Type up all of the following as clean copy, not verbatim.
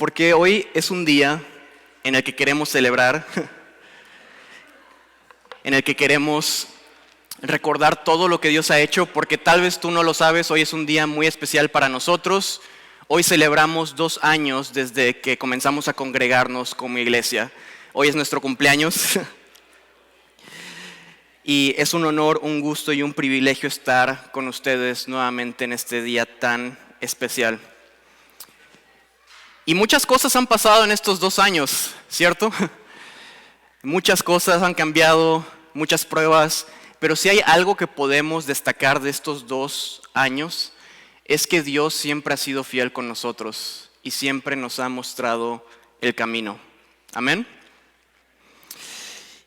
Porque hoy es un día en el que queremos celebrar, en el que queremos recordar todo lo que Dios ha hecho, porque tal vez tú no lo sabes, hoy es un día muy especial para nosotros. Hoy celebramos 2 años desde que comenzamos a congregarnos como iglesia. Hoy es nuestro cumpleaños y es un honor, un gusto y un privilegio estar con ustedes nuevamente en este día tan especial. Y muchas cosas han pasado en estos 2 años, ¿cierto? Muchas cosas han cambiado, muchas pruebas, pero si hay algo que podemos destacar de estos 2 años, es que Dios siempre ha sido fiel con nosotros y siempre nos ha mostrado el camino. Amén.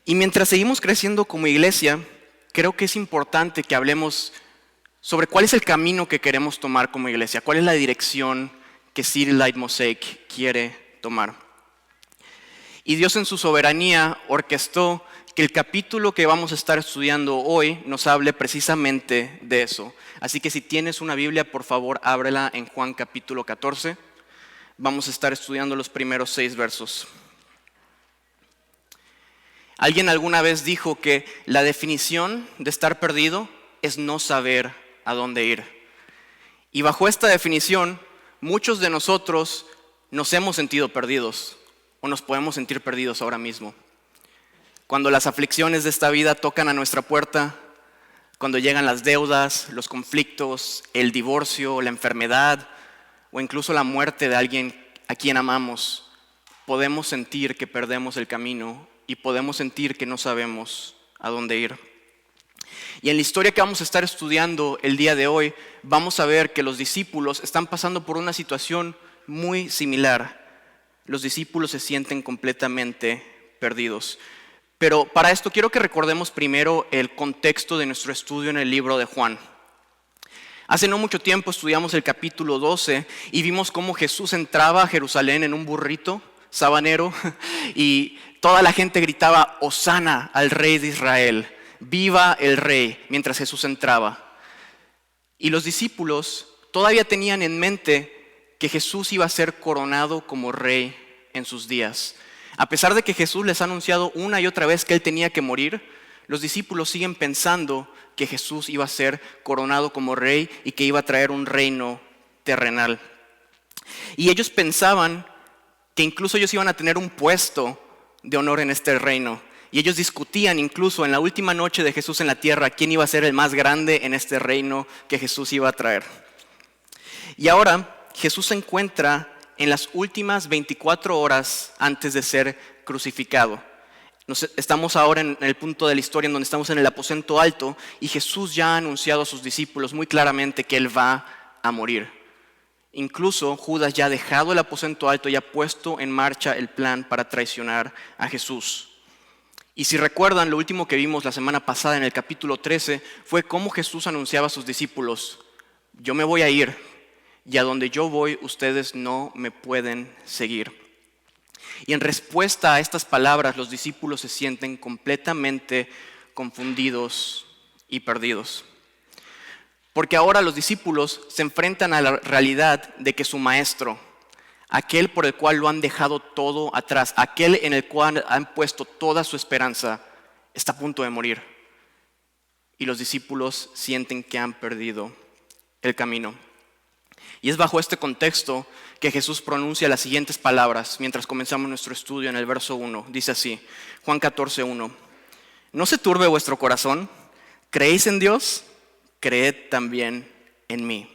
Y mientras seguimos creciendo como iglesia, creo que es importante que hablemos sobre cuál es el camino que queremos tomar como iglesia, cuál es la dirección que City Light Mosaic quiere tomar. Y Dios en su soberanía orquestó que el capítulo que vamos a estar estudiando hoy nos hable precisamente de eso. Así que si tienes una Biblia, por favor, ábrela en Juan capítulo 14. Vamos a estar estudiando los primeros 6 versos. Alguien alguna vez dijo que la definición de estar perdido es no saber a dónde ir. Y bajo esta definición, muchos de nosotros nos hemos sentido perdidos o nos podemos sentir perdidos ahora mismo. Cuando las aflicciones de esta vida tocan a nuestra puerta, cuando llegan las deudas, los conflictos, el divorcio, la enfermedad o incluso la muerte de alguien a quien amamos, podemos sentir que perdemos el camino y podemos sentir que no sabemos a dónde ir. Y en la historia que vamos a estar estudiando el día de hoy, vamos a ver que los discípulos están pasando por una situación muy similar. Los discípulos se sienten completamente perdidos. Pero para esto quiero que recordemos primero el contexto de nuestro estudio en el libro de Juan. Hace no mucho tiempo estudiamos el capítulo 12 y vimos cómo Jesús entraba a Jerusalén en un burrito sabanero y toda la gente gritaba Hosana al Rey de Israel, viva el Rey, mientras Jesús entraba. Y los discípulos todavía tenían en mente que Jesús iba a ser coronado como Rey en sus días. A pesar de que Jesús les ha anunciado una y otra vez que Él tenía que morir, los discípulos siguen pensando que Jesús iba a ser coronado como Rey y que iba a traer un reino terrenal. Y ellos pensaban que incluso ellos iban a tener un puesto de honor en este reino. Y ellos discutían incluso en la última noche de Jesús en la tierra quién iba a ser el más grande en este reino que Jesús iba a traer. Y ahora Jesús se encuentra en las últimas 24 horas antes de ser crucificado. Estamos ahora en el punto de la historia en donde estamos en el aposento alto y Jesús ya ha anunciado a sus discípulos muy claramente que Él va a morir. Incluso Judas ya ha dejado el aposento alto y ha puesto en marcha el plan para traicionar a Jesús. Y si recuerdan, lo último que vimos la semana pasada en el capítulo 13 fue cómo Jesús anunciaba a sus discípulos: yo me voy a ir y a donde yo voy ustedes no me pueden seguir. Y en respuesta a estas palabras los discípulos se sienten completamente confundidos y perdidos. Porque ahora los discípulos se enfrentan a la realidad de que su maestro, aquel por el cual lo han dejado todo atrás, aquel en el cual han puesto toda su esperanza, está a punto de morir. Y los discípulos sienten que han perdido el camino. Y es bajo este contexto que Jesús pronuncia las siguientes palabras mientras comenzamos nuestro estudio en el verso 1. Dice así, Juan 14:1. No se turbe vuestro corazón, ¿creéis en Dios? Creed también en mí.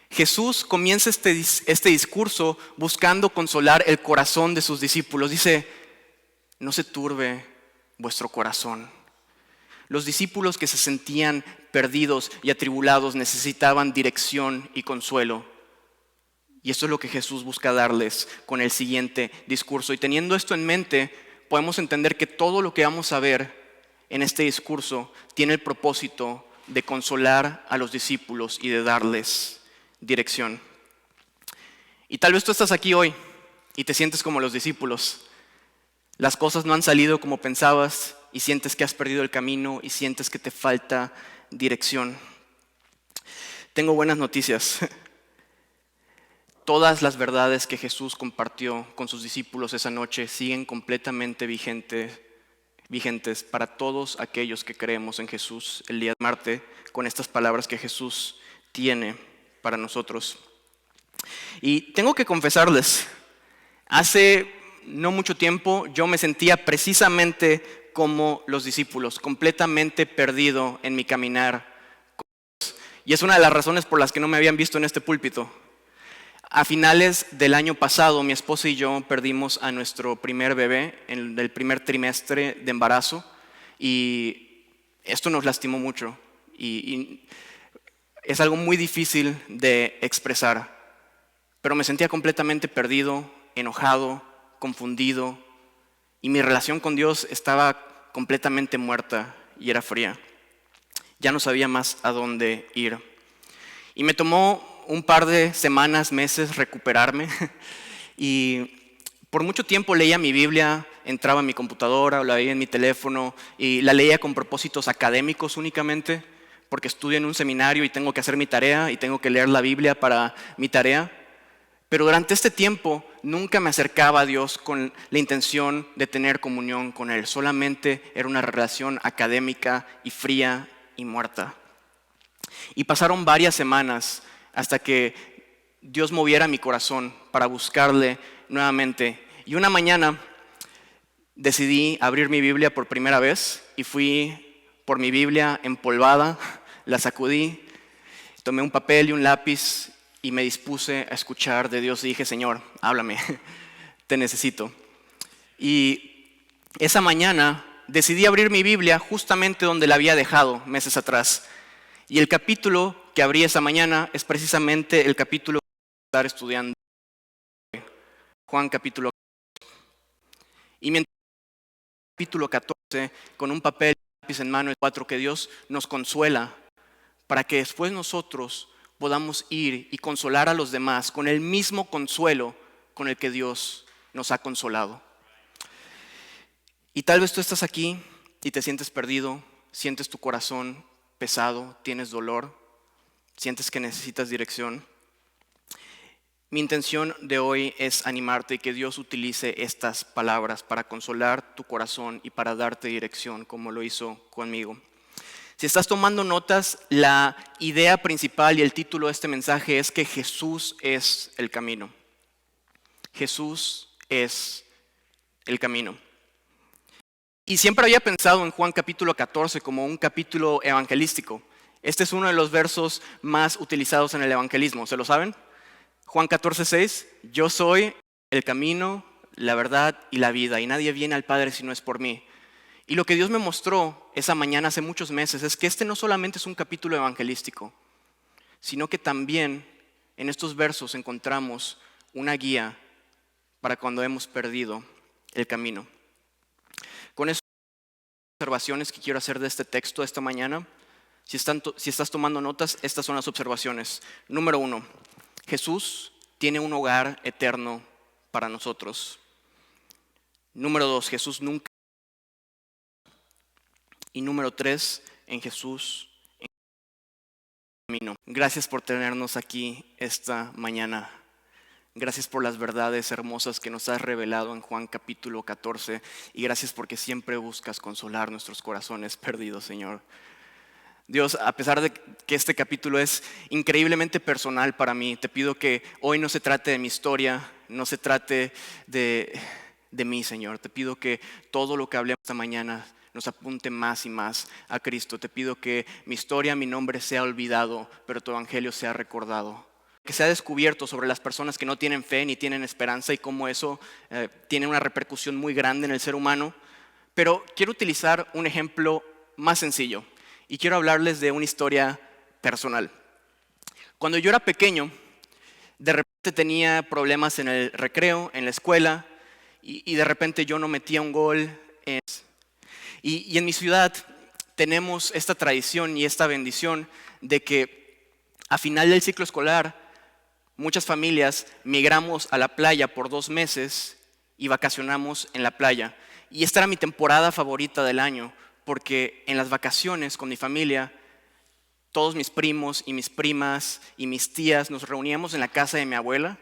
Jesús comienza este discurso buscando consolar el corazón de sus discípulos. Dice, no se turbe vuestro corazón. Los discípulos que se sentían perdidos y atribulados necesitaban dirección y consuelo. Y esto es lo que Jesús busca darles con el siguiente discurso. Y teniendo esto en mente, podemos entender que todo lo que vamos a ver en este discurso tiene el propósito de consolar a los discípulos y de darles dirección. Y tal vez tú estás aquí hoy y te sientes como los discípulos. Las cosas no han salido como pensabas y sientes que has perdido el camino y sientes que te falta dirección. Tengo buenas noticias. todas las verdades que Jesús compartió con sus discípulos esa noche siguen completamente vigentes para todos aquellos que creemos en Jesús el día de Marte, con estas palabras que Jesús tiene para nosotros. Y tengo que confesarles, hace no mucho tiempo yo me sentía precisamente como los discípulos, completamente perdido en mi caminar. Y es una de las razones por las que no me habían visto en este púlpito. A finales del año pasado, mi esposa y yo perdimos a nuestro primer bebé en el primer trimestre de embarazo y esto nos lastimó mucho y es algo muy difícil de expresar, pero me sentía completamente perdido, enojado, confundido y mi relación con Dios estaba completamente muerta y era fría. Ya no sabía más a dónde ir y me tomó un par de semanas, meses recuperarme y por mucho tiempo leía mi Biblia, entraba en mi computadora o la veía en mi teléfono y la leía con propósitos académicos únicamente porque estudio en un seminario y tengo que hacer mi tarea y tengo que leer la Biblia para mi tarea. Pero durante este tiempo nunca me acercaba a Dios con la intención de tener comunión con Él, solamente era una relación académica y fría y muerta. Y pasaron varias semanas hasta que Dios moviera mi corazón para buscarle nuevamente. Y una mañana decidí abrir mi Biblia por primera vez y fui por mi Biblia empolvada, la sacudí, tomé un papel y un lápiz y me dispuse a escuchar de Dios y dije, Señor, háblame, te necesito. Y esa mañana decidí abrir mi Biblia justamente donde la había dejado meses atrás. Y el capítulo que abrí esa mañana es precisamente el capítulo que voy a estar estudiando, Juan capítulo 14. Y mientras capítulo 14, con un papel y lápiz en mano, 4, que Dios nos consuela para que después nosotros podamos ir y consolar a los demás con el mismo consuelo con el que Dios nos ha consolado. Y tal vez tú estás aquí y te sientes perdido, sientes tu corazón pesado, tienes dolor, sientes que necesitas dirección. Mi intención de hoy es animarte y que Dios utilice estas palabras para consolar tu corazón y para darte dirección como lo hizo conmigo. Si estás tomando notas, la idea principal y el título de este mensaje es que Jesús es el camino. Jesús es el camino. Y siempre había pensado en Juan capítulo 14 como un capítulo evangelístico. Este es uno de los versos más utilizados en el evangelismo, ¿se lo saben? Juan 14:6, yo soy el camino, la verdad y la vida, y nadie viene al Padre si no es por mí. Y lo que Dios me mostró esa mañana hace muchos meses es que este no solamente es un capítulo evangelístico, sino que también en estos versos encontramos una guía para cuando hemos perdido el camino. Con esas observaciones que quiero hacer de este texto esta mañana, si estás tomando notas, estas son las observaciones. Número 1, Jesús tiene un hogar eterno para nosotros. Número 2, Jesús nunca. Y número 3, en Jesús, en el camino. Gracias por tenernos aquí esta mañana. Gracias por las verdades hermosas que nos has revelado en Juan capítulo 14 y gracias porque siempre buscas consolar nuestros corazones perdidos, Señor. Dios, a pesar de que este capítulo es increíblemente personal para mí, te pido que hoy no se trate de mi historia, no se trate de mí, Señor. Te pido que todo lo que hablemos esta mañana nos apunte más y más a Cristo. Te pido que mi historia, mi nombre sea olvidado, pero tu evangelio sea recordado. Que se ha descubierto sobre las personas que no tienen fe ni tienen esperanza y cómo eso tiene una repercusión muy grande en el ser humano. Pero quiero utilizar un ejemplo más sencillo y quiero hablarles de una historia personal. Cuando yo era pequeño, de repente tenía problemas en el recreo, en la escuela y de repente yo no metía un gol. Y en mi ciudad tenemos esta tradición y esta bendición de que a final del ciclo escolar muchas familias migramos a la playa por 2 meses y vacacionamos en la playa. Y esta era mi temporada favorita del año, porque en las vacaciones con mi familia, todos mis primos y mis primas y mis tías nos reuníamos en la casa de mi abuela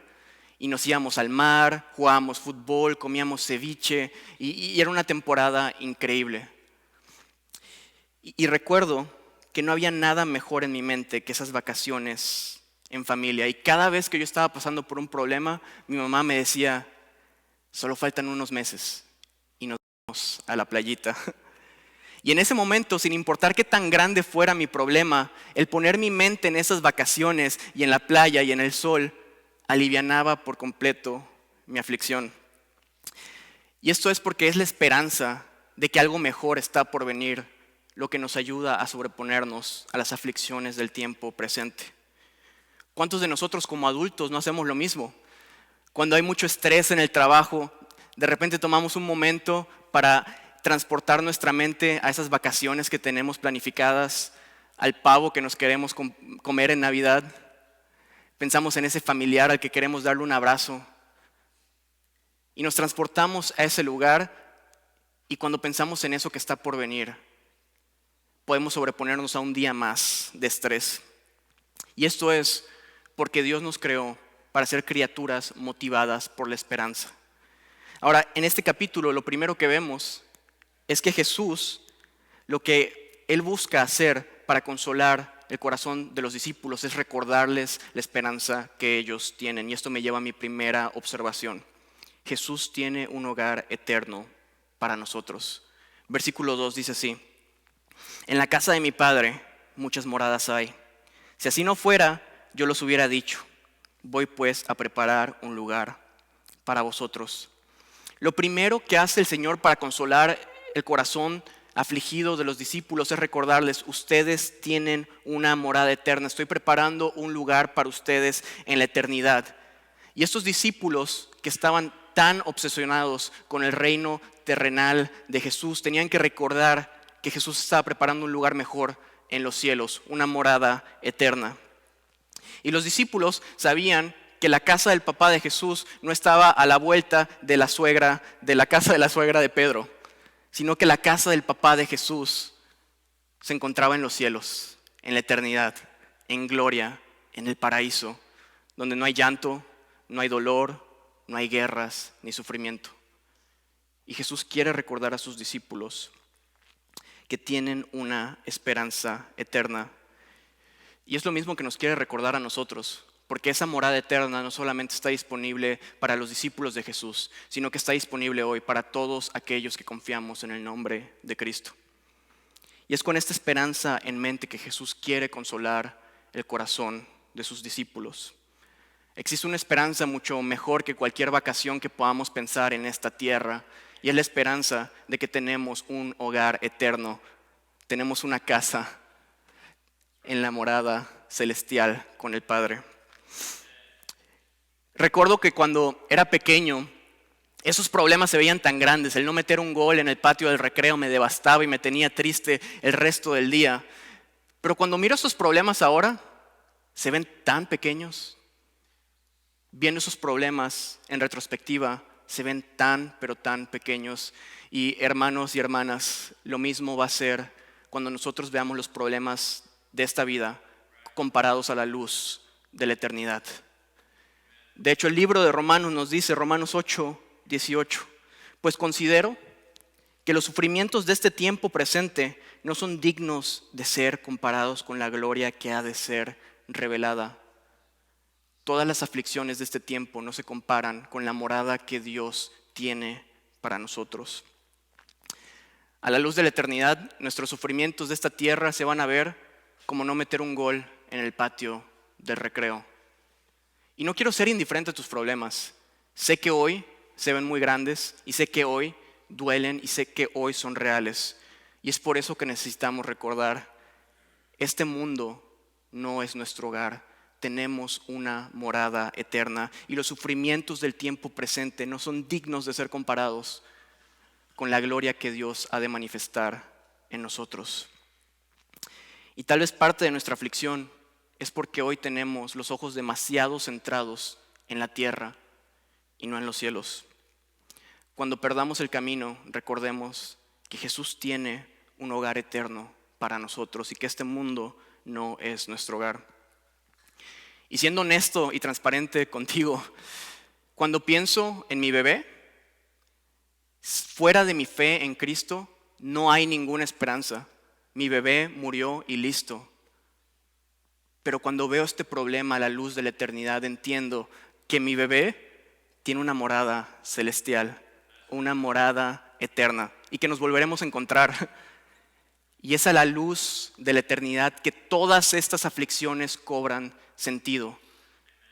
y nos íbamos al mar, jugábamos fútbol, comíamos ceviche y era una temporada increíble. Y recuerdo que no había nada mejor en mi mente que esas vacaciones en familia. Y cada vez que yo estaba pasando por un problema, mi mamá me decía, solo faltan unos meses y nos vamos a la playita. Y en ese momento, sin importar qué tan grande fuera mi problema, el poner mi mente en esas vacaciones y en la playa y en el sol, alivianaba por completo mi aflicción. Y esto es porque es la esperanza de que algo mejor está por venir, lo que nos ayuda a sobreponernos a las aflicciones del tiempo presente. ¿Cuántos de nosotros como adultos no hacemos lo mismo? Cuando hay mucho estrés en el trabajo, de repente tomamos un momento para transportar nuestra mente a esas vacaciones que tenemos planificadas, al pavo que nos queremos comer en Navidad. Pensamos en ese familiar al que queremos darle un abrazo. Y nos transportamos a ese lugar y cuando pensamos en eso que está por venir, podemos sobreponernos a un día más de estrés. Y esto es porque Dios nos creó para ser criaturas motivadas por la esperanza. Ahora, en este capítulo lo primero que vemos es que Jesús, lo que Él busca hacer para consolar el corazón de los discípulos es recordarles la esperanza que ellos tienen. Y esto me lleva a mi primera observación. Jesús tiene un hogar eterno para nosotros. Versículo 2 dice así: en la casa de mi Padre muchas moradas hay. Si así no fuera, yo los hubiera dicho. Voy pues a preparar un lugar para vosotros. Lo primero que hace el Señor para consolar el corazón afligido de los discípulos es recordarles: ustedes tienen una morada eterna. Estoy preparando un lugar para ustedes en la eternidad. Y estos discípulos que estaban tan obsesionados con el reino terrenal de Jesús tenían que recordar que Jesús estaba preparando un lugar mejor en los cielos, una morada eterna. Y los discípulos sabían que la casa del papá de Jesús no estaba a la vuelta de la casa de la suegra de Pedro, sino que la casa del papá de Jesús se encontraba en los cielos, en la eternidad, en gloria, en el paraíso, donde no hay llanto, no hay dolor, no hay guerras ni sufrimiento. Y Jesús quiere recordar a sus discípulos que tienen una esperanza eterna. Y es lo mismo que nos quiere recordar a nosotros, porque esa morada eterna no solamente está disponible para los discípulos de Jesús, sino que está disponible hoy para todos aquellos que confiamos en el nombre de Cristo. Y es con esta esperanza en mente que Jesús quiere consolar el corazón de sus discípulos. Existe una esperanza mucho mejor que cualquier vacación que podamos pensar en esta tierra, y es la esperanza de que tenemos un hogar eterno, tenemos una casa en la morada celestial con el Padre. Recuerdo que cuando era pequeño, esos problemas se veían tan grandes. El no meter un gol en el patio del recreo me devastaba y me tenía triste el resto del día. Pero cuando miro esos problemas ahora, se ven tan pequeños. Viendo esos problemas en retrospectiva, se ven tan, pero tan pequeños. Y hermanos y hermanas, lo mismo va a ser cuando nosotros veamos los problemas de esta vida comparados a la luz de la eternidad. De hecho, el libro de Romanos nos dice, Romanos 8:18, pues considero que los sufrimientos de este tiempo presente no son dignos de ser comparados con la gloria que ha de ser revelada. Todas las aflicciones de este tiempo no se comparan con la morada que Dios tiene para nosotros. A la luz de la eternidad, nuestros sufrimientos de esta tierra se van a ver como no meter un gol en el patio del recreo. Y no quiero ser indiferente a tus problemas. Sé que hoy se ven muy grandes y sé que hoy duelen y sé que hoy son reales. Y es por eso que necesitamos recordar, este mundo no es nuestro hogar. Tenemos una morada eterna y los sufrimientos del tiempo presente no son dignos de ser comparados con la gloria que Dios ha de manifestar en nosotros. Y tal vez parte de nuestra aflicción es porque hoy tenemos los ojos demasiado centrados en la tierra y no en los cielos. Cuando perdamos el camino, recordemos que Jesús tiene un hogar eterno para nosotros y que este mundo no es nuestro hogar. Y siendo honesto y transparente contigo, Cuando pienso en mi bebé, fuera de mi fe en Cristo, no hay ninguna esperanza. Mi bebé murió y listo. Pero cuando veo este problema a la luz de la eternidad, entiendo que mi bebé tiene una morada celestial, una morada eterna, y que nos volveremos a encontrar. Y es a la luz de la eternidad que todas estas aflicciones cobran sentido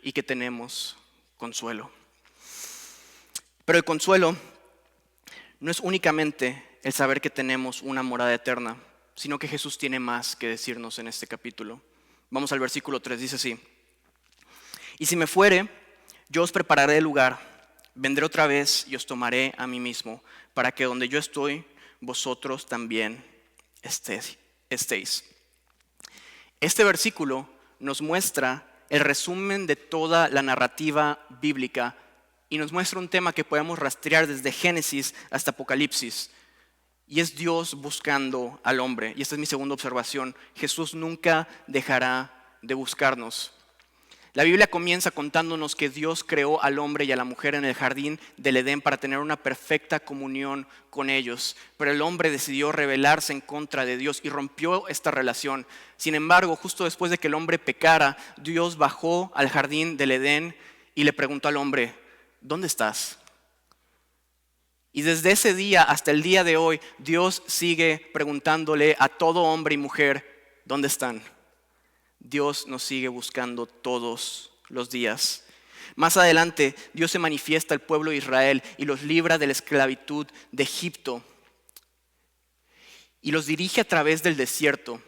y que tenemos consuelo. Pero el consuelo no es únicamente el saber que tenemos una morada eterna, sino que Jesús tiene más que decirnos en este capítulo. Vamos al versículo 3, dice así: y si me fuere, yo os prepararé el lugar, vendré otra vez y os tomaré a mí mismo, para que donde yo estoy, vosotros también estéis. Este versículo nos muestra el resumen de toda la narrativa bíblica y nos muestra un tema que podemos rastrear desde Génesis hasta Apocalipsis. Y es Dios buscando al hombre. Y esta es mi segunda observación. Jesús nunca dejará de buscarnos. La Biblia comienza contándonos que Dios creó al hombre y a la mujer en el jardín del Edén para tener una perfecta comunión con ellos. Pero el hombre decidió rebelarse en contra de Dios y rompió esta relación. Sin embargo, justo después de que el hombre pecara, Dios bajó al jardín del Edén y le preguntó al hombre: ¿dónde estás? Y desde ese día hasta el día de hoy, Dios sigue preguntándole a todo hombre y mujer: ¿dónde están? Dios nos sigue buscando todos los días. Más adelante, Dios se manifiesta al pueblo de Israel y los libra de la esclavitud de Egipto. Y los dirige a través del desierto.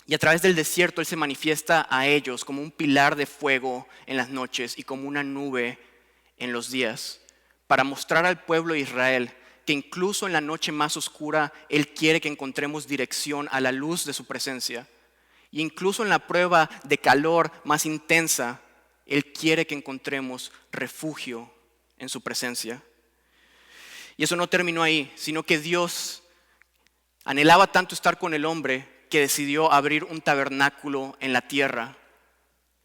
Y a través del desierto Él se manifiesta a ellos como un pilar de fuego en las noches y como una nube en los días, para mostrar al pueblo de Israel que incluso en la noche más oscura Él quiere que encontremos dirección a la luz de su presencia. Y incluso en la prueba de calor más intensa, Él quiere que encontremos refugio en su presencia. Y eso no terminó ahí, sino que Dios anhelaba tanto estar con el hombre que decidió abrir un tabernáculo en la tierra.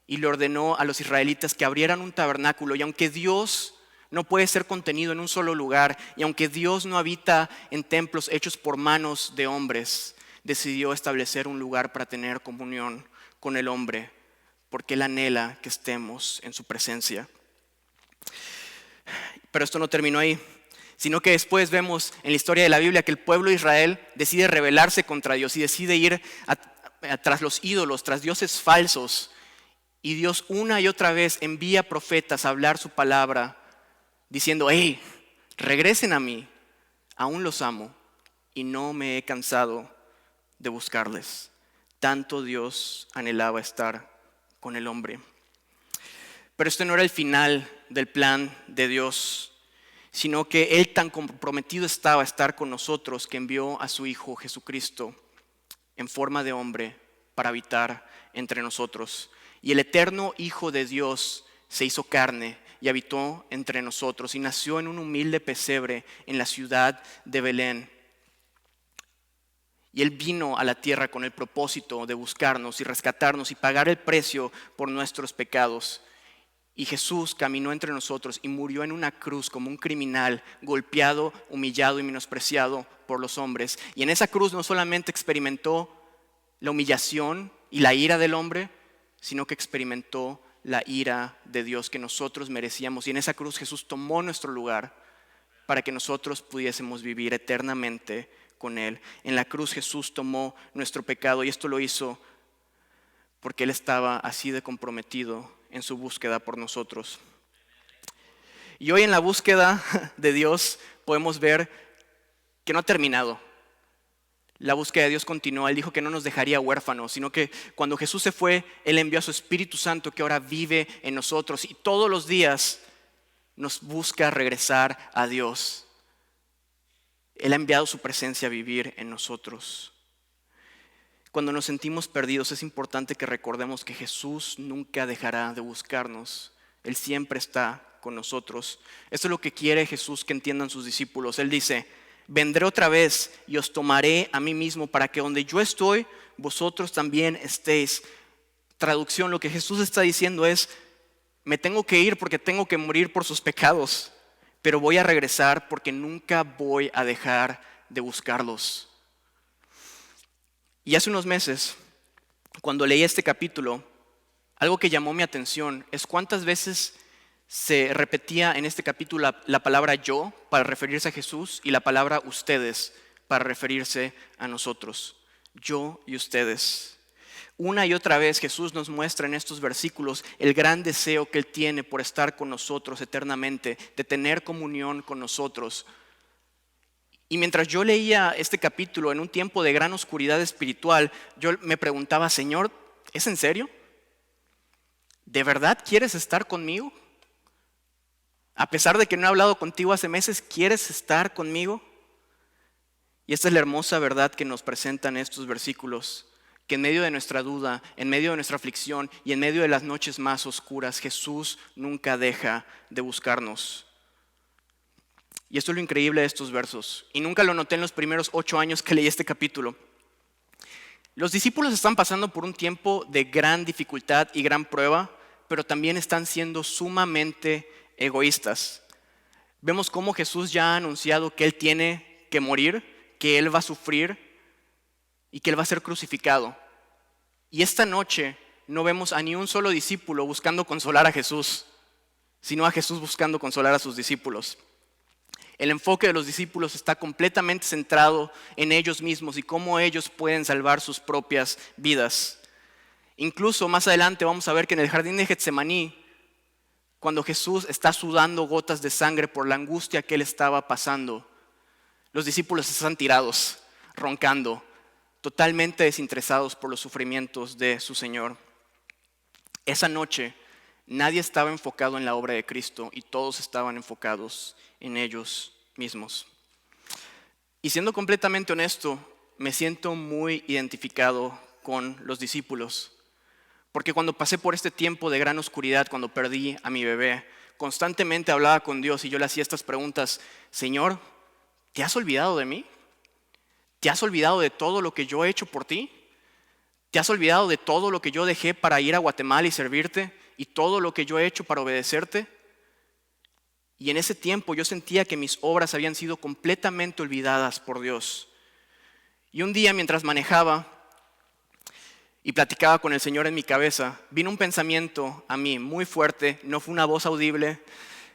Y le ordenó a los israelitas que abrieran un tabernáculo. Y aunque Dios no puede ser contenido en un solo lugar, y aunque Dios no habita en templos hechos por manos de hombres, decidió establecer un lugar para tener comunión con el hombre, porque Él anhela que estemos en su presencia. Pero esto no terminó ahí, sino que después vemos en la historia de la Biblia que el pueblo de Israel decide rebelarse contra Dios y decide ir tras los ídolos, tras dioses falsos. Y Dios una y otra vez envía profetas a hablar su palabra, diciendo: hey, regresen a mí, aún los amo y no me he cansado de buscarles. Tanto Dios anhelaba estar con el hombre. Pero este no era el final del plan de Dios, sino que Él tan comprometido estaba a estar con nosotros que envió a su Hijo Jesucristo en forma de hombre para habitar entre nosotros. Y el eterno Hijo de Dios se hizo carne y habitó entre nosotros y nació en un humilde pesebre en la ciudad de Belén. Y Él vino a la tierra con el propósito de buscarnos y rescatarnos y pagar el precio por nuestros pecados. Y Jesús caminó entre nosotros y murió en una cruz como un criminal, golpeado, humillado y menospreciado por los hombres. Y en esa cruz no solamente experimentó la humillación y la ira del hombre, sino que experimentó la ira de Dios que nosotros merecíamos. Y en esa cruz Jesús tomó nuestro lugar para que nosotros pudiésemos vivir eternamente con Él. En la cruz Jesús tomó nuestro pecado y esto lo hizo porque Él estaba así de comprometido en su búsqueda por nosotros. Y hoy en la búsqueda de Dios podemos ver que no ha terminado. La búsqueda de Dios continúa. Él dijo que no nos dejaría huérfanos, sino que cuando Jesús se fue, Él envió a su Espíritu Santo que ahora vive en nosotros y todos los días nos busca regresar a Dios. Él ha enviado su presencia a vivir en nosotros. Cuando nos sentimos perdidos, es importante que recordemos que Jesús nunca dejará de buscarnos. Él siempre está con nosotros. Esto es lo que quiere Jesús que entiendan sus discípulos. Él dice: vendré otra vez y os tomaré a mí mismo para que donde yo estoy, vosotros también estéis. Traducción, lo que Jesús está diciendo es: Me tengo que ir porque tengo que morir por sus pecados, pero voy a regresar porque nunca voy a dejar de buscarlos. Y hace unos meses, cuando leí este capítulo, algo que llamó mi atención es cuántas veces se repetía en este capítulo la palabra yo para referirse a Jesús y la palabra ustedes para referirse a nosotros. Yo y ustedes. Una y otra vez Jesús nos muestra en estos versículos el gran deseo que Él tiene por estar con nosotros eternamente, de tener comunión con nosotros. Y mientras yo leía este capítulo en un tiempo de gran oscuridad espiritual, yo me preguntaba, Señor, ¿es en serio? ¿De verdad quieres estar conmigo? A pesar de que no he hablado contigo hace meses, ¿quieres estar conmigo? Y esta es la hermosa verdad que nos presentan estos versículos, que en medio de nuestra duda, en medio de nuestra aflicción y en medio de las noches más oscuras, Jesús nunca deja de buscarnos. Y esto es lo increíble de estos versos. Y nunca lo noté en los primeros 8 años que leí este capítulo. Los discípulos están pasando por un tiempo de gran dificultad y gran prueba, pero también están siendo sumamente egoístas. Vemos cómo Jesús ya ha anunciado que Él tiene que morir, que Él va a sufrir y que Él va a ser crucificado. Y esta noche no vemos a ni un solo discípulo buscando consolar a Jesús, sino a Jesús buscando consolar a sus discípulos. El enfoque de los discípulos está completamente centrado en ellos mismos y cómo ellos pueden salvar sus propias vidas. Incluso más adelante vamos a ver que en el jardín de Getsemaní, cuando Jesús está sudando gotas de sangre por la angustia que Él estaba pasando, los discípulos están tirados, roncando, totalmente desinteresados por los sufrimientos de su Señor. Esa noche nadie estaba enfocado en la obra de Cristo y todos estaban enfocados en ellos mismos. Y siendo completamente honesto, me siento muy identificado con los discípulos, porque cuando pasé por este tiempo de gran oscuridad, cuando perdí a mi bebé, constantemente hablaba con Dios y yo le hacía estas preguntas: Señor, ¿te has olvidado de mí? ¿Te has olvidado de todo lo que yo he hecho por ti? ¿Te has olvidado de todo lo que yo dejé para ir a Guatemala y servirte? ¿Y todo lo que yo he hecho para obedecerte? Y en ese tiempo yo sentía que mis obras habían sido completamente olvidadas por Dios. Y un día, mientras manejaba y platicaba con el Señor en mi cabeza, vino un pensamiento a mí muy fuerte. No fue una voz audible,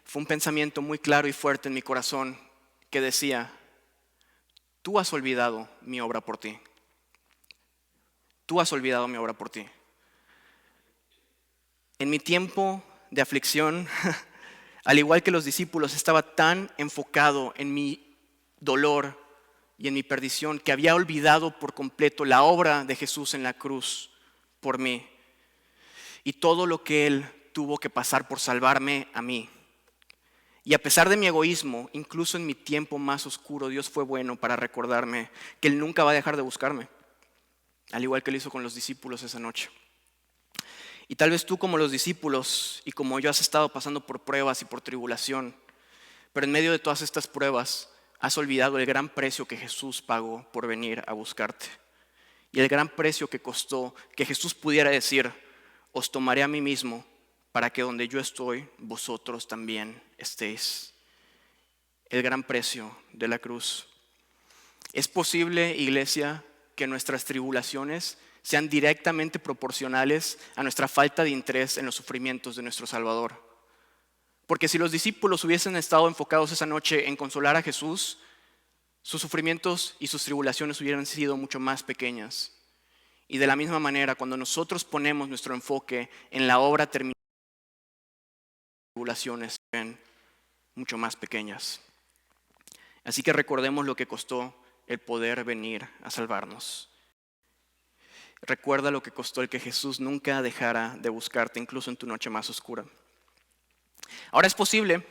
fue un pensamiento muy claro y fuerte en mi corazón que decía: tú has olvidado mi obra por ti. Tú has olvidado mi obra por ti. En mi tiempo de aflicción, al igual que los discípulos, estaba tan enfocado en mi dolor y en mi perdición que había olvidado por completo la obra de Jesús en la cruz por mí y todo lo que Él tuvo que pasar por salvarme a mí. Y a pesar de mi egoísmo, incluso en mi tiempo más oscuro, Dios fue bueno para recordarme que Él nunca va a dejar de buscarme, al igual que lo hizo con los discípulos esa noche. Y tal vez tú, como los discípulos y como yo, has estado pasando por pruebas y por tribulación, pero en medio de todas estas pruebas has olvidado el gran precio que Jesús pagó por venir a buscarte. Y el gran precio que costó que Jesús pudiera decir: os tomaré a mí mismo para que donde yo estoy, vosotros también estéis. El gran precio de la cruz. ¿Es posible, iglesia, que nuestras tribulaciones sean directamente proporcionales a nuestra falta de interés en los sufrimientos de nuestro Salvador? Porque si los discípulos hubiesen estado enfocados esa noche en consolar a Jesús, sus sufrimientos y sus tribulaciones hubieran sido mucho más pequeñas. Y de la misma manera, cuando nosotros ponemos nuestro enfoque en la obra terminada, las tribulaciones se ven mucho más pequeñas. Así que recordemos lo que costó el poder venir a salvarnos. Recuerda lo que costó el que Jesús nunca dejara de buscarte, incluso en tu noche más oscura. Ahora es posible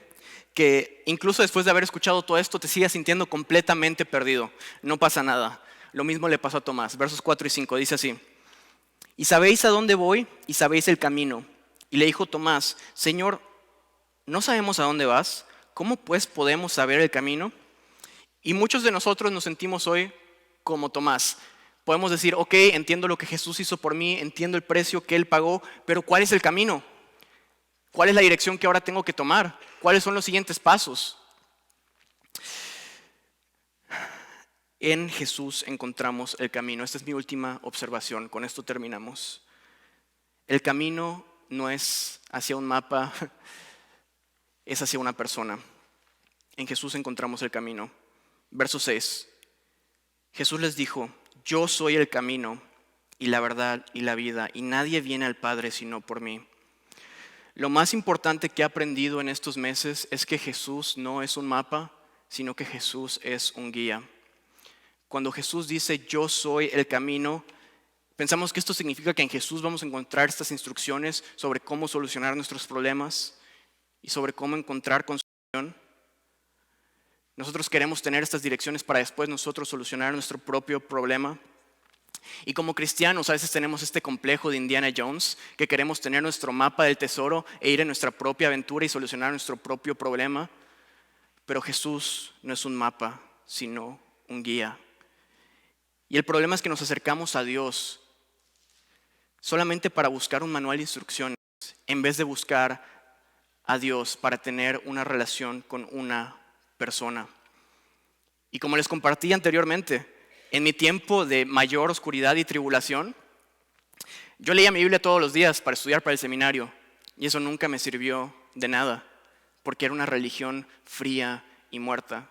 que incluso después de haber escuchado todo esto te sigas sintiendo completamente perdido. No pasa nada. Lo mismo le pasó a Tomás. Versos 4 y 5 dice así: y sabéis a dónde voy y sabéis el camino. Y le dijo Tomás: Señor, no sabemos a dónde vas. ¿Cómo pues podemos saber el camino? Y muchos de nosotros nos sentimos hoy como Tomás. Podemos decir: ok, entiendo lo que Jesús hizo por mí, entiendo el precio que Él pagó, pero ¿cuál es el camino? ¿Cuál es la dirección que ahora tengo que tomar? ¿Cuáles son los siguientes pasos? En Jesús encontramos el camino. Esta es mi última observación. Con esto terminamos. El camino no es hacia un mapa, es hacia una persona. En Jesús encontramos el camino. Verso 6. Jesús les dijo: yo soy el camino y la verdad y la vida, y nadie viene al Padre sino por mí. Lo más importante que he aprendido en estos meses es que Jesús no es un mapa, sino que Jesús es un guía. Cuando Jesús dice yo soy el camino, pensamos que esto significa que en Jesús vamos a encontrar estas instrucciones sobre cómo solucionar nuestros problemas y sobre cómo encontrar consolación. Nosotros queremos tener estas direcciones para después nosotros solucionar nuestro propio problema. Y como cristianos a veces tenemos este complejo de Indiana Jones, que queremos tener nuestro mapa del tesoro e ir en nuestra propia aventura y solucionar nuestro propio problema. Pero Jesús no es un mapa, sino un guía. Y el problema es que nos acercamos a Dios solamente para buscar un manual de instrucciones, en vez de buscar a Dios para tener una relación con una persona. Y como les compartí anteriormente, en mi tiempo de mayor oscuridad y tribulación, yo leía mi Biblia todos los días para estudiar para el seminario, y eso nunca me sirvió de nada, porque era una religión fría y muerta.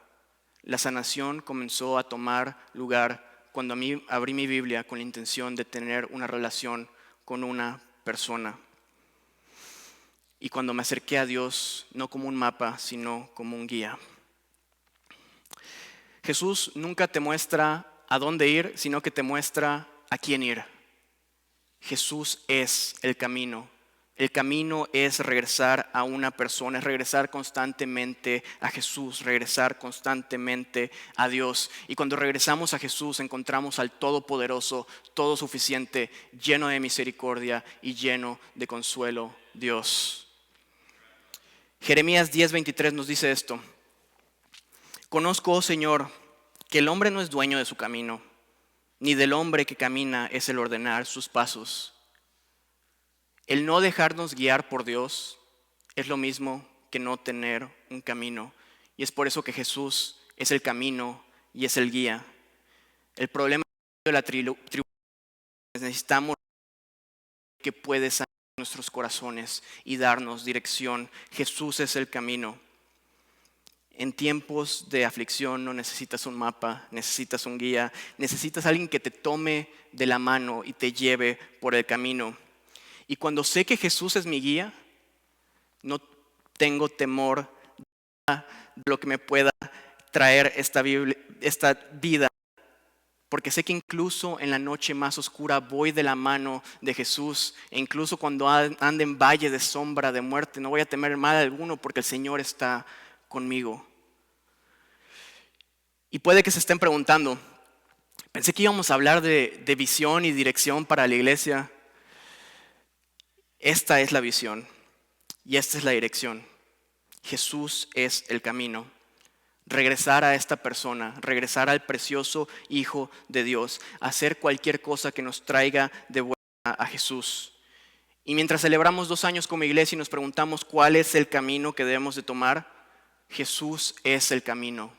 La sanación comenzó a tomar lugar cuando abrí mi Biblia con la intención de tener una relación con una persona. Y cuando me acerqué a Dios, no como un mapa, sino como un guía. Jesús nunca te muestra a dónde ir, sino que te muestra a quién ir. Jesús es el camino. El camino es regresar a una persona, es regresar constantemente a Jesús, regresar constantemente a Dios. Y cuando regresamos a Jesús encontramos al Todopoderoso, todo suficiente, lleno de misericordia y lleno de consuelo, Dios. Jeremías 10:23 nos dice esto: conozco, oh Señor, que el hombre no es dueño de su camino, ni del hombre que camina es el ordenar sus pasos. El no dejarnos guiar por Dios es lo mismo que no tener un camino. Y es por eso que Jesús es el camino y es el guía. El problema de la tribulación es necesitamos que puede sanar nuestros corazones y darnos dirección. Jesús es el camino. En tiempos de aflicción no necesitas un mapa, necesitas un guía, necesitas alguien que te tome de la mano y te lleve por el camino. Y cuando sé que Jesús es mi guía, no tengo temor de lo que me pueda traer esta vida, porque sé que incluso en la noche más oscura voy de la mano de Jesús, e incluso cuando ande en valle de sombra de muerte, no voy a temer mal alguno porque el Señor está conmigo. Y puede que se estén preguntando, pensé que íbamos a hablar de visión y dirección para la iglesia. Esta es la visión y esta es la dirección. Jesús es el camino. Regresar a esta persona, regresar al precioso Hijo de Dios, hacer cualquier cosa que nos traiga de vuelta a Jesús. Y mientras celebramos 2 años como iglesia y nos preguntamos cuál es el camino que debemos de tomar, Jesús es el camino.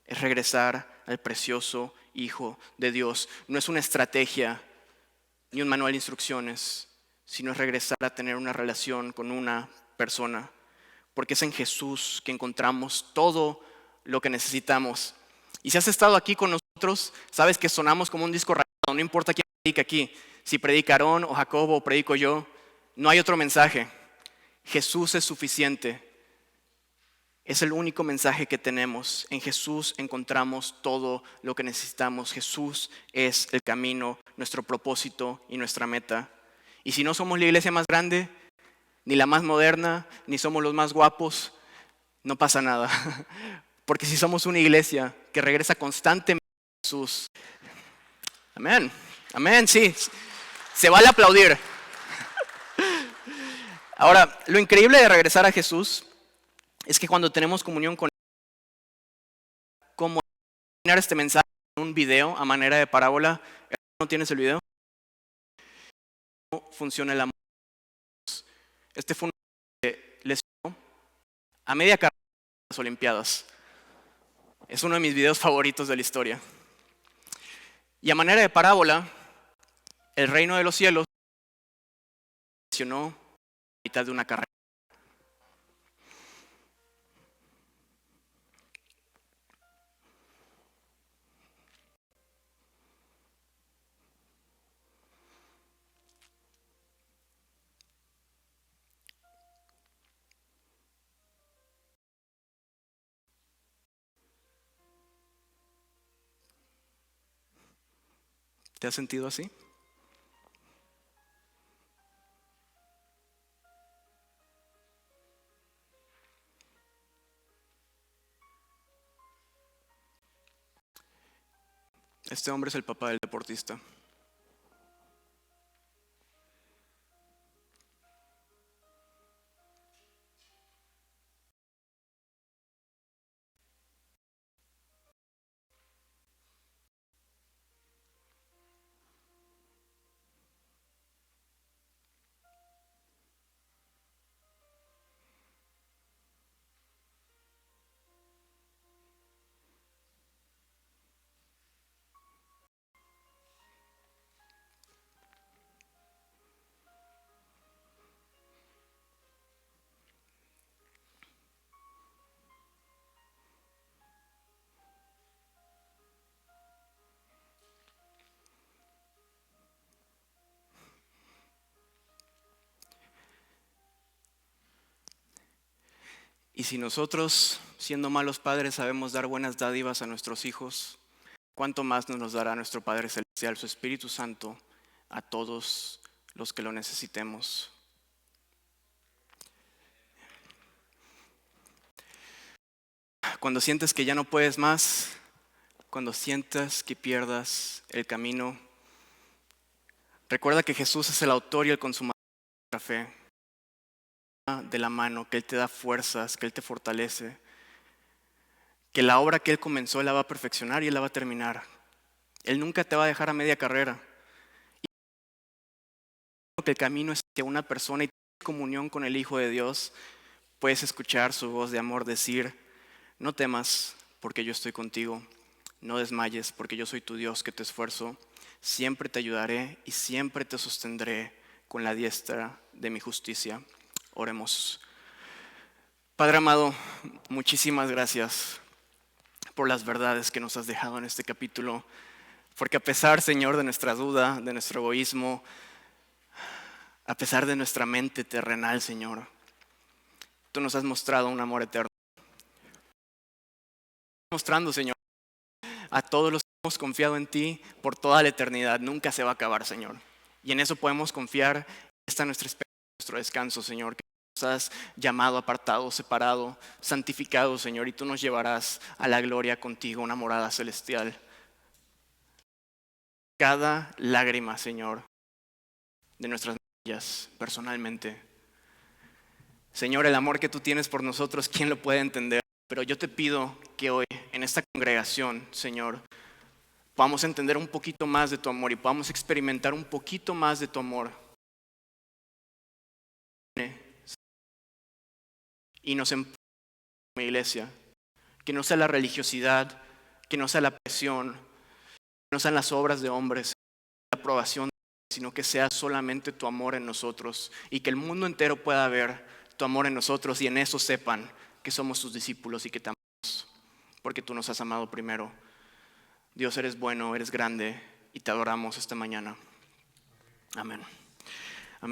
Es regresar al precioso Hijo de Dios. No es una estrategia ni un manual de instrucciones, sino es regresar a tener una relación con una persona. Porque es en Jesús que encontramos todo lo que necesitamos. Y si has estado aquí con nosotros, sabes que sonamos como un disco rayado. No importa quién predica aquí, si predica Aarón o Jacobo o predico yo, no hay otro mensaje. Jesús es suficiente. Es el único mensaje que tenemos. En Jesús encontramos todo lo que necesitamos. Jesús es el camino, nuestro propósito y nuestra meta. Y si no somos la iglesia más grande, ni la más moderna, ni somos los más guapos, no pasa nada. Porque si somos una iglesia que regresa constantemente a Jesús, amén, amén, sí, se vale aplaudir. Ahora, lo increíble de regresar a Jesús es que cuando tenemos comunión con Él, como terminar este mensaje en un video a manera de parábola. ¿No tienes el video? ¿Cómo funciona el amor? Este fue a media carrera en las Olimpiadas. Es uno de mis videos favoritos de la historia. Y a manera de parábola, el reino de los cielos mencionó a mitad de una carrera. ¿Te has sentido así? Este hombre es el papá del deportista. Y si nosotros, siendo malos padres, sabemos dar buenas dádivas a nuestros hijos, ¿cuánto más nos dará nuestro Padre Celestial, su Espíritu Santo, a todos los que lo necesitemos? Cuando sientes que ya no puedes más, cuando sientas que pierdas el camino, recuerda que Jesús es el autor y el consumador de nuestra fe, de la mano, que Él te da fuerzas, que Él te fortalece, que la obra que Él comenzó Él la va a perfeccionar y Él la va a terminar. Él nunca te va a dejar a media carrera. Y que el camino es hacia una persona y comunión con el Hijo de Dios, puedes escuchar su voz de amor decir: no temas, porque yo estoy contigo. No desmayes, porque yo soy tu Dios que te esfuerzo. Siempre te ayudaré y siempre te sostendré con la diestra de mi justicia. Oremos. Padre amado, muchísimas gracias por las verdades que nos has dejado en este capítulo. Porque a pesar, Señor, de nuestra duda, de nuestro egoísmo, a pesar de nuestra mente terrenal, Señor, tú nos has mostrado un amor eterno. Mostrando, Señor, a todos los que hemos confiado en ti por toda la eternidad. Nunca se va a acabar, Señor. Y en eso podemos confiar. Está nuestra esperanza, nuestro descanso, Señor. Que nos has llamado, apartado, separado, santificado, Señor. Y tú nos llevarás a la gloria contigo, una morada celestial. Cada lágrima, Señor, de nuestras mejillas, personalmente. Señor, el amor que tú tienes por nosotros, ¿quién lo puede entender? Pero yo te pido que hoy, en esta congregación, Señor, podamos entender un poquito más de tu amor y podamos experimentar un poquito más de tu amor. Y nos empuja como iglesia, que no sea la religiosidad, que no sea la presión, que no sean las obras de hombres, la aprobación, sino que sea solamente tu amor en nosotros y que el mundo entero pueda ver tu amor en nosotros y en eso sepan que somos tus discípulos y que te amamos, porque tú nos has amado primero. Dios, eres bueno, eres grande y te adoramos esta mañana. Amén.